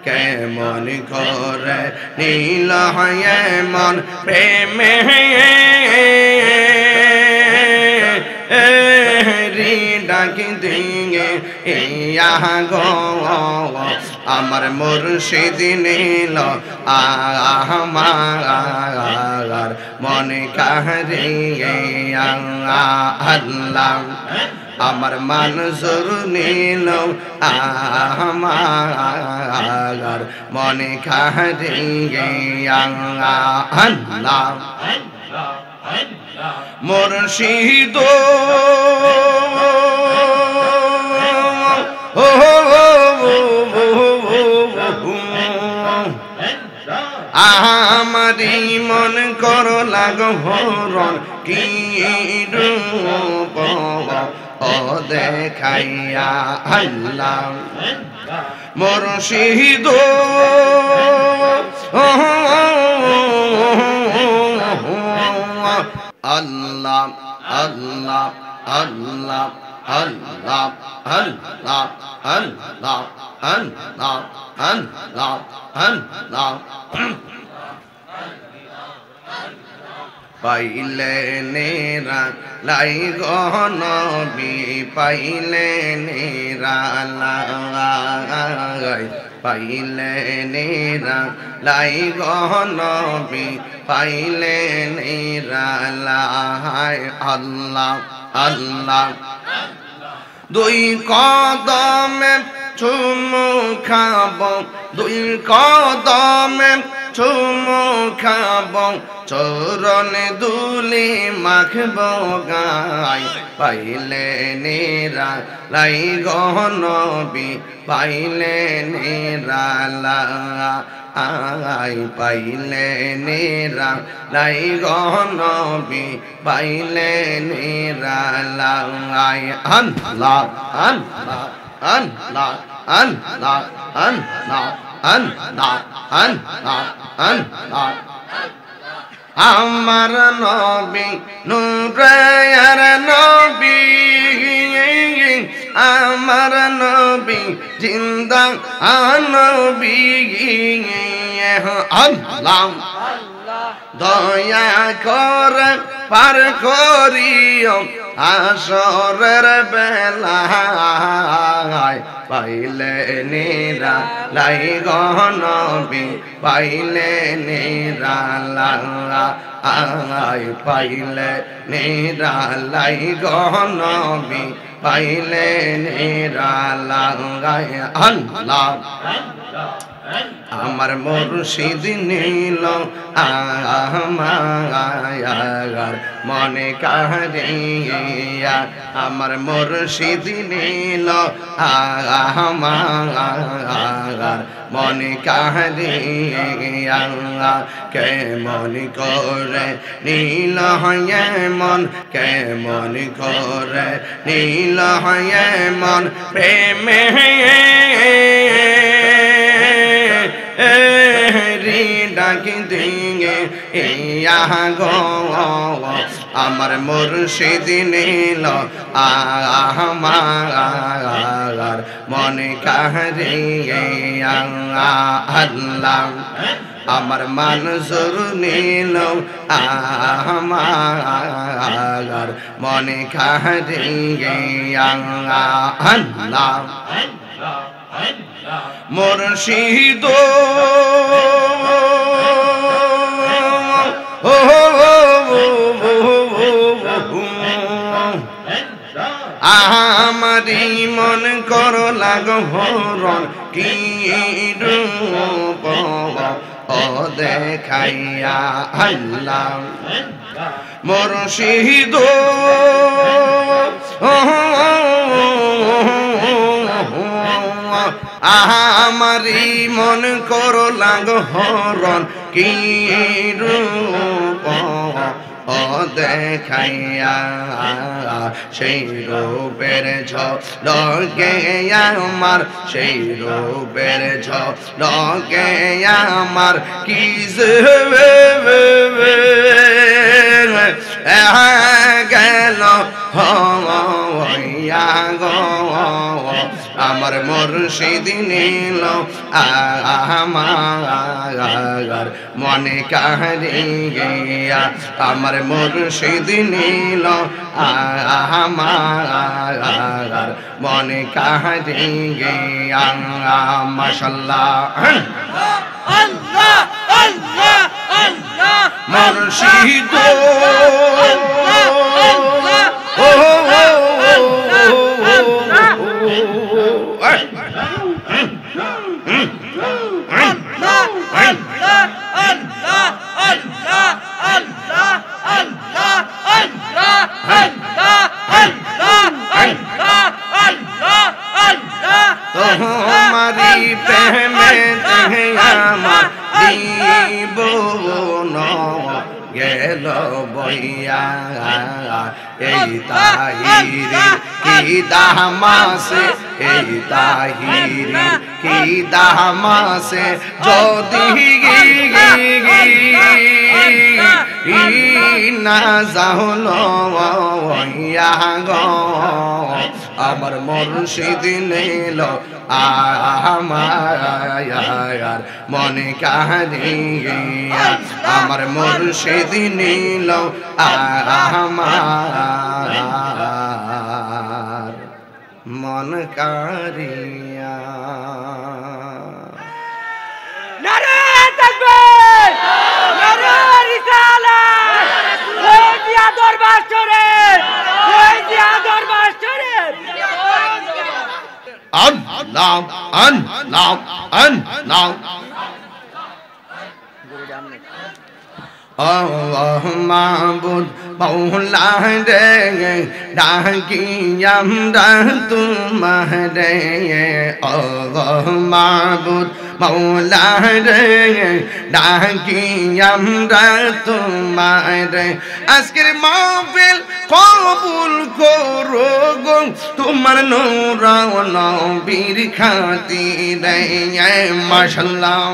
কেমন করে নীল মন প্রেমে ডাকি দিয়ে ইয়া গো আমার মুর্শিদ নীল আমার মনে কাহারিয়ে আল্লাহ আমার মনজুর নীল আমার মনে কাহারিয়ে আল্লাহ মুর্শিদ আমারি মন করো লাগো হরণ কি রূপ ও দেখাইয়া আল্লাহ মুর্শিদ আল্লাহ আল্লাহ আল্লাহ আল্লাহ আল্লাহ আল্লাহ আল্লাহ আল্লাহ আল্লাহ পাইলে নেরা লাই গনবি পাইলে নেরা লাই পাইলে নেরা লাই গনবি পাইলে নেরা লাই আল্লাহ আল্লাহ দুই কদমে চুমু খাব দুই কদমে চুমু খাব চরণে দুলি মাখব গায় পাইলে নেরা লাই গনবি পাইলে নেরা লাই পাইলে নেরা লাই গনবি পাইলে নেরা লাই আল্লাহ আল্লাহ আল্লাহ আল্লাহ আল্লাহ আল্লাহ আল্লাহ আল্লাহ আমার নবী নূরের নবী আমার নবী জিন্দা নবী আল্লাহ দয়া করে পার করিও আসরের বেলায় পাইলে নেরা লাই গনবি পাইলে নেরা লাই পাইলে নেরা লাই গনবি পাইলে নেরা লাই আল্লাহ আমার মুর্শিদ নীল আমার মনে কাহারিয়া আমার মুর্শিদ নীল আমার মনে কাহারিয়া কেমন করে নীল হয় মন কেমন করে নীল হয় মন প্রেমে ডাকি দিয়ে ইয়া গো আমার মুর্শিদ নীল আমার মনে কাহারিয়ে আল্লাহ আমার মনজুর নীল আমার মনে কাহারিয়ে আল্লাহ মুর্শিদ আমারি মন করো লাগো হরণ কি রূপ ও দেখাইয়া আল্লাহ মুর্শিদ আমারি মন করো লাগো হরণ কি রূপ ও দেখাইয়া সেই রূপের ঝলকে আমার সেই রূপের ঝলকে আমার কি গেল হইয়া গো আমার মুর্শিদ নীল আমার মনে কারিয়া আমার মুর্শিদ নীল আমার মনে কারিয়া মাশাআল্লাহ আল্লাহ আল্লাহ আল্লাহ মুর্শিদ তোমারি প্রেমে আমার জীবন গেল বইয়া এই তাহিরি কি দামাসে এই তাহিরি কি দামাসে যদি না যাহলো আমার মুর্শিদ নীল আমার মনে কারিয়া আমার মুর্শিদ নীল আমার মন কারিয়া নারে তাকবীর নারে রিসালাত ওইদিয়া দরবার শরীফ ওইদিয়া দরবার শরীফ আল্লাহ আল্লাহ আল্লাহ আল্লাহ মাবুদ মৌলা রে ডাকি আমরা তোমারে আল্লাহ মাবুদ মৌলা রে ডাকি আমরা তোমারে আজকের মাহফিল কবুল করো গো তোমার নূর নবীর খাতিরে মাশাআল্লাহ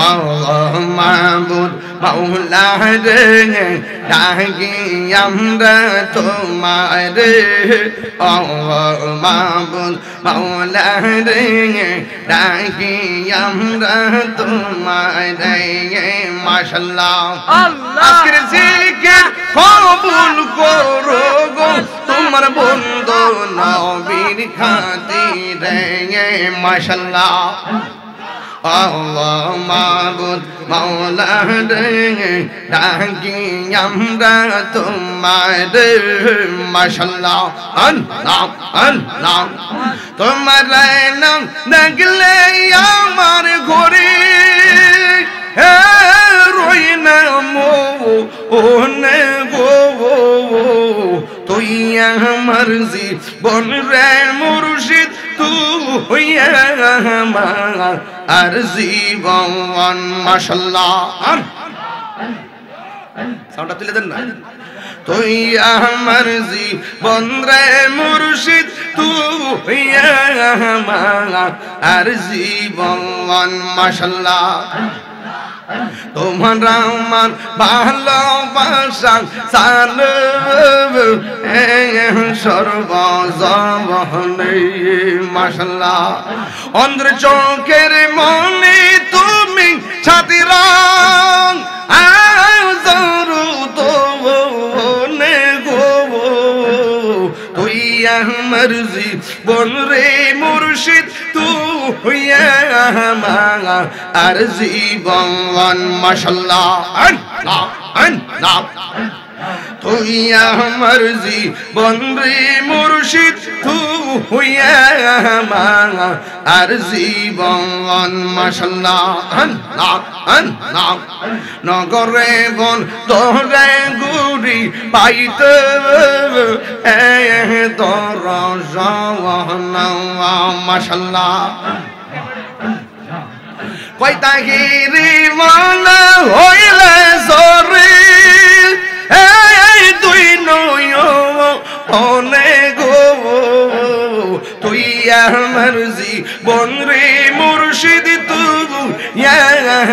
আল্লাহ মাবুদ মৌলা রে ডাকি আমরা তোমারে আল্লাহ মাবুদ মৌলা রে ডাকি আমরা তোমারে মাশাআল্লাহ আজকের জিকির কবুল করো গো তোমার বন্ধু নবীর খাতিরে মাশাআল্লাহ আল্লাহ মাবুদ মৌলা রে ডাকি আমরা তোমারে মাশাআল্লাহ আল্লাহ আল্লাহ তোমার নাম ডাকলে আমার ঘরে রই না মনে গো তুই আমার জীবন রে মুর্শিদ তুই আমার আর জীবন মাশাআল্লাহ সাউন্ডটা তুলে দেন না তুই আমার জীবন রে মুর্শিদ তুই আমার আর জীবন মাশাআল্লাহ তোমার আমার ভালোবাসা সালো সর্বজবনে মাশাআল্লাহ অন্ধ্র চোখের মনে তুমি ছাতিরা আজরু তো নে গো তুই আমার জীবন রে মুর্শিদ তুই আমার আর জীবন মাশাআল্লাহ আল্লাহ আল্লাহ তুই আমার জীবন রে মুর্শিদ তুই আমার আর জীবন মাশাআল্লাহ আল্লাহ আল্লাহ নগরে বন তোরে গুরি পাইতে তোর মাশাআল্লাহ কই তাহিরি মনা হইলে জরে তুই নয় অনেক তুই আমার জীবন রে মুর্শিদ তুই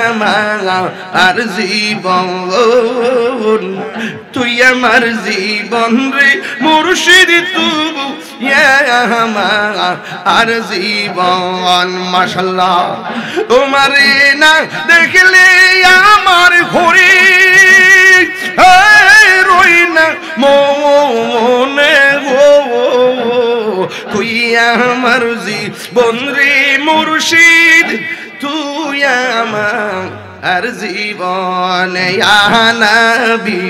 আমার জীবন, তুই আমার জীবন রে মুর্শিদ, তবু আমার জীবন। মাশাআল্লাহ, তোমারে না দেখলে আমার ঘরে রই না মনে গো, তুই আমার জীবন রে মুর্শিদ, তুই আমার জীবন। ইয়া নবী